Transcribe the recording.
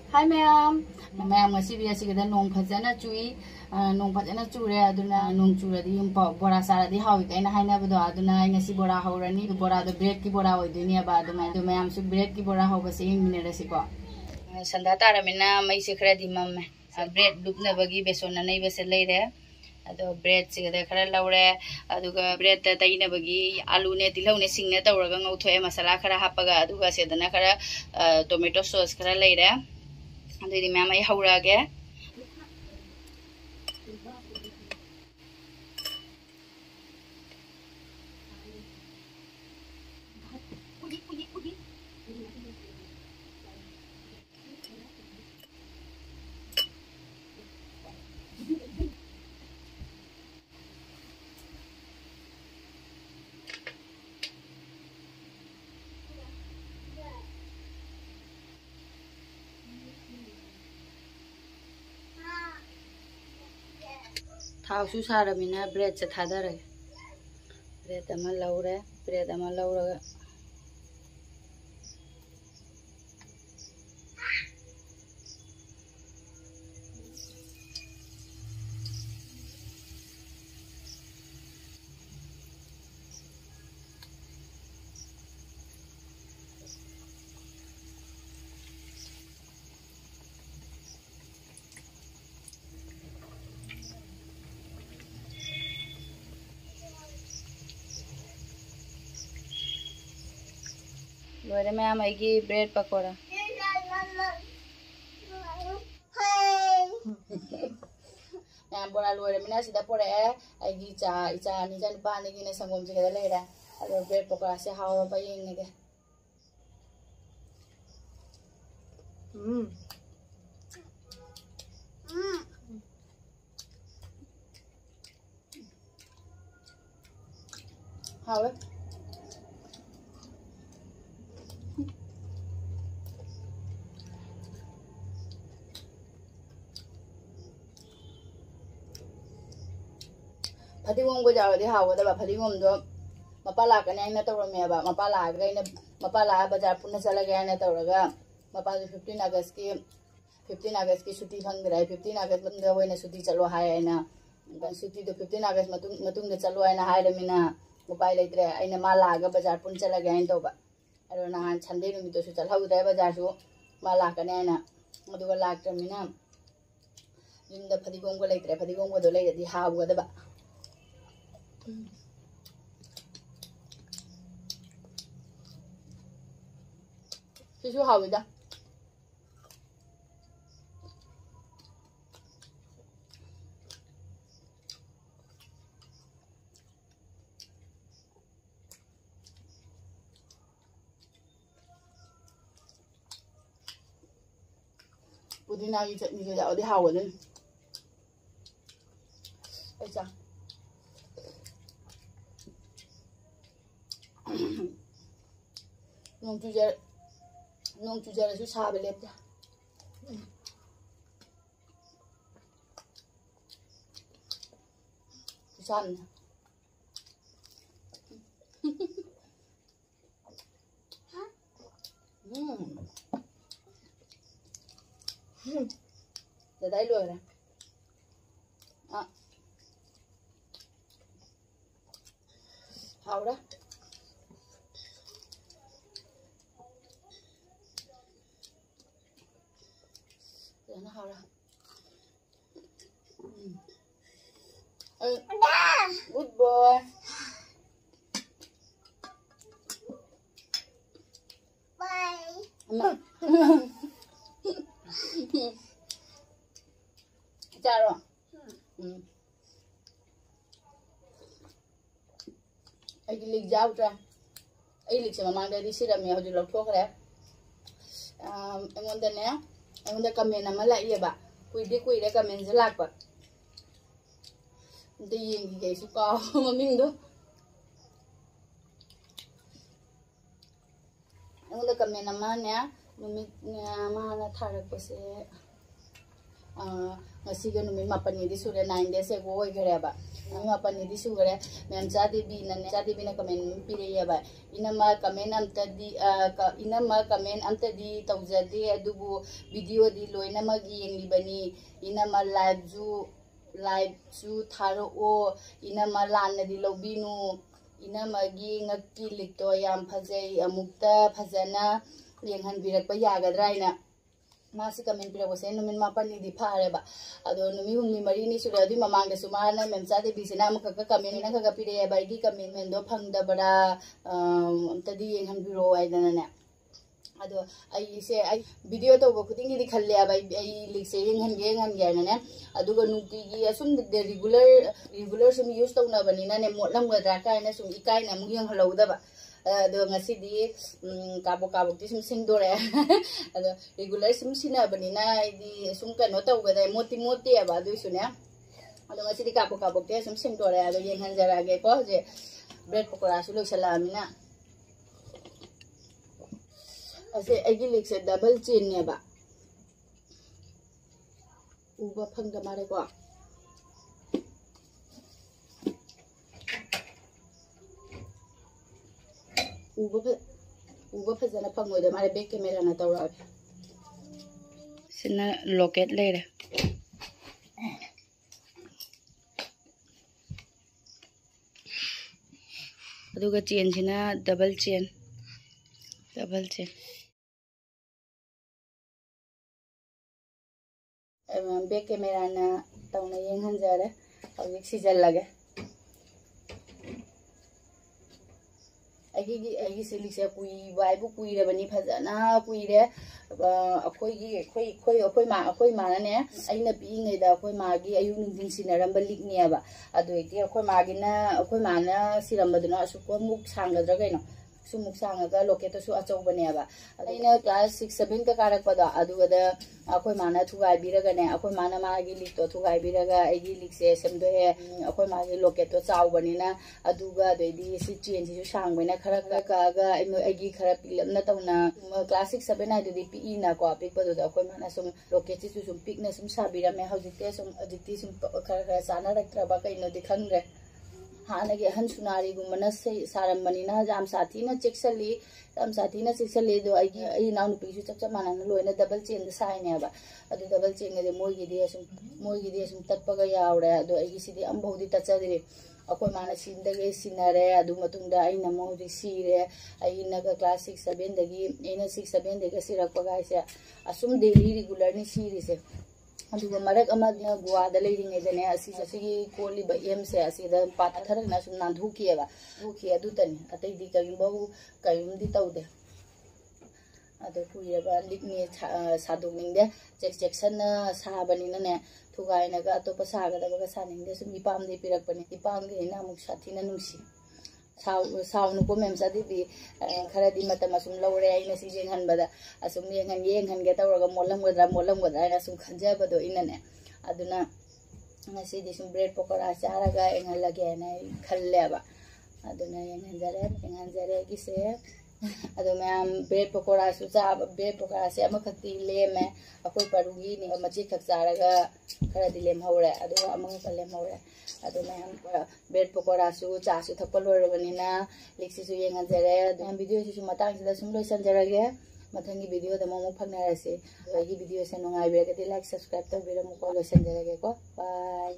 Hi ma'am, ma'am ngasi biya sigada nong phajana chui nong phajana chure aduna nong chura di bora sara di hawi kaina haina bado aduna ngasi bora haurani bora do bread ki bora hoiduni ba aduma do ma'am su bread ki bora hau base minute asiko sanda tara mina mai se khra di mam bread dupna bagi besona nei base leire ado bread sigada khara laure aduga bread ta taina bagi alu ne tilau ne sing ne tawraga ngauthoe masala khara hapaga aduga sedana khara tomato sauce khara leire अदुदी मैम आई हौरागे थावसु सारमिना bread से थादरे bread अमा लौरे bread अमा लौरगा लोरे मैम आएगी ब्रेड पकोड़ा मैम बोला लोरे मिना सीधा पोरे आएगी चा इचा निजा पानी की ने संगम से केदा लेरा अदो ब्रेड पकोड़ा से हाव रो पाएंगे के हाव फतिगोम को जाओ दे हाव दबा फतिगोम दो मपा लाकने आइना तौरमेबा मपा लागा आइना मपा ला बाजार पुन्ना चलगे आइना तौरगा मपा 15 अगस्त की छुट्टी फंगदराय 15 अगस्त मतुंग होइना छुट्टी चलो हाय आइना छुट्टी तो 15 अगस्त मतुंग चलो आइना हायरमिना उपाय लेत्रे आइना मा लागा बाजार पुन चलगे आइना तौबा अरो नहान संडे नुमितो सु चलहौद्रे बाजार सु मा लाकने आइना अदुगा लाक्त्रमिना युमदा फतिगोम को लेत्रे फतिगोम को दो लेदि हावगदबा सिसु हाविदा पुदीना की चटनी के जाओ दे हावदन ऐसा नोंग चुजारसु साबे लेपता सामने दादा लो रहा हावड़ा ना हावड़ा गुड बॉय बाय चारो आई लिख जाओ ट्रा आई लिख से ममांग दे सिरमे हजु लौथोखरे एंगोंदने एंगोंदा कमेंट अमा लाइएबा कुइदे कुइरे कमेंट से लाकपा दे येंगी गैसु का ममिंग दो एंगोंदा कमेंट अमा ने नुमित ने माना थारक पसे ngasiga numin mapani di sure 9 days ago oigare ba mapani di sure mem chadebi na comment pire ba inama comment amta di tawjade adubu video di loina magi yenglibani inama live ju tharo o inama lanna di lobinu inamagi ngakki likto yam phajai amukta phajana yenghan birakpa yagadra मासी comment पिरबसे नुमिन मापन नि फारे बा अदो नुमि हुमनि मरी नि सुरे अदि ममांग सुमाना मेमचा दे बिसिना मखक कमेंट ना खक पिरे बाइगी कमेंट मेन दो फंगदा बड़ा तदी येंहन बिरो आइदना ने अदो आई से आई वीडियो तो खुदिंग दि खल्ले बाई आई लिक से येंहन गे ने अदुगा नुकी गी असुम दे रेगुलर सुम यूज तौना बनिना ने मोटलम गद्रा कायना सुम इकाय ना मुग येंह हलौदा बा अदो ngasi di kabok di sum singdore ado regular sum sina banina di sum kano tau ga dai moti aba du sune ado ngasi di kabok de sum singdore ado yen hanjara ge ko je bread pakora su loisala amina ase agi lik se double chin ne ba uba phangda mare ko uba fazana pangoy da mare back camera na tawra sina locket leire aduga chain sina double chain back camera na tawna yeng hanjare hawik sijal lage आई सिलिक से कुई वाइबु कुई रे बनी फजना कुई रे अखोई माना ने अइना पिङै दा अखोई मागी अयु नुदिन सिनरम बलिक नेबा अदु इति अखोई मागिना अखोई माना सिरमबदुना असुको मुक सांगद्रा गैनो सुमुक सांगगा लोकेट सु अचौ बनेबा अइना क्लास 6 7 का कारक पदा अदुगदा अखोई माना थुगाइ बिरगने अखोई माना मागी लिक तो थुगाइ बिरगा आइगी लिक से समदो हे अखोई मागी लोकेट तो चाउ बनिना अदुगा देदी सि चेन सि सांग बने खरा कागा आइगी खरा पिलमना तौना क्लास 6 7 आइदि पी ना को पिक पदो अखोई माना सुम लोकेट सि सुम पिकना सुम साबिरमे हौजिते सुम अजिति सुम खरा साना रक्त्रबा कैनो दि खंगरे हानगे अहन सुनारी गुमना से सारमबनिना जाम साथीना चेक्सली दो आई नाउ नुपीसु चप माना लोइना डबल चेन द साइनेबा अदु डबल चेन गे मोइगिदि असुम तत्पगा यावरे अदु आइगी सिदि अमबौदि तचदि अखोई माना सिनदगे सिनरे अदु मतुंगदा आइना मोदि सिरे आइना का क्लास 6 7 दगी एना 6 7 दगे सिरकपगाइसे असुम डेली रेगुलर नि सिरिसे अदुगा मरक अमना गुवादा लेरिङैदने असिगी कोलिबा एम से असिदा पाथरना सुम नांधुकिएबा धुकी अदुतनि अतैदि करिमदि तौदे अदु कुइरबा लिकनि सादुनिंदे चेक्सन साबनिना ने थुगाइनागा अतोप सागदबगा सानिंदे सुम इपामदि पिरकपनि इपामदि नामुक साथिना नुंसी साउनु को मेमसा दी खरा दी मतम असुम लौरे आइना सि जेंहनबदा असुम येंहन गे तवरगा मोलमगदरा आइना सुम खंजबदो इनने अदुना ngasi di sum bread pakora charaga engalage na khalleba aduna yenganjare gise adu ma'am bread pakora su cha bread pakora se amakhati leme akoi parugi ni machi khak charaga khara di lem hore adu amaka lem hore adu ma'am bread pakora su cha su thapal horabanina liksi su yenganjare adu video su matang sida sum loisanjarage matangi video da momo phagnarase agi video se nongai beragati like subscribe tabiramu ko loisanjarage ko bye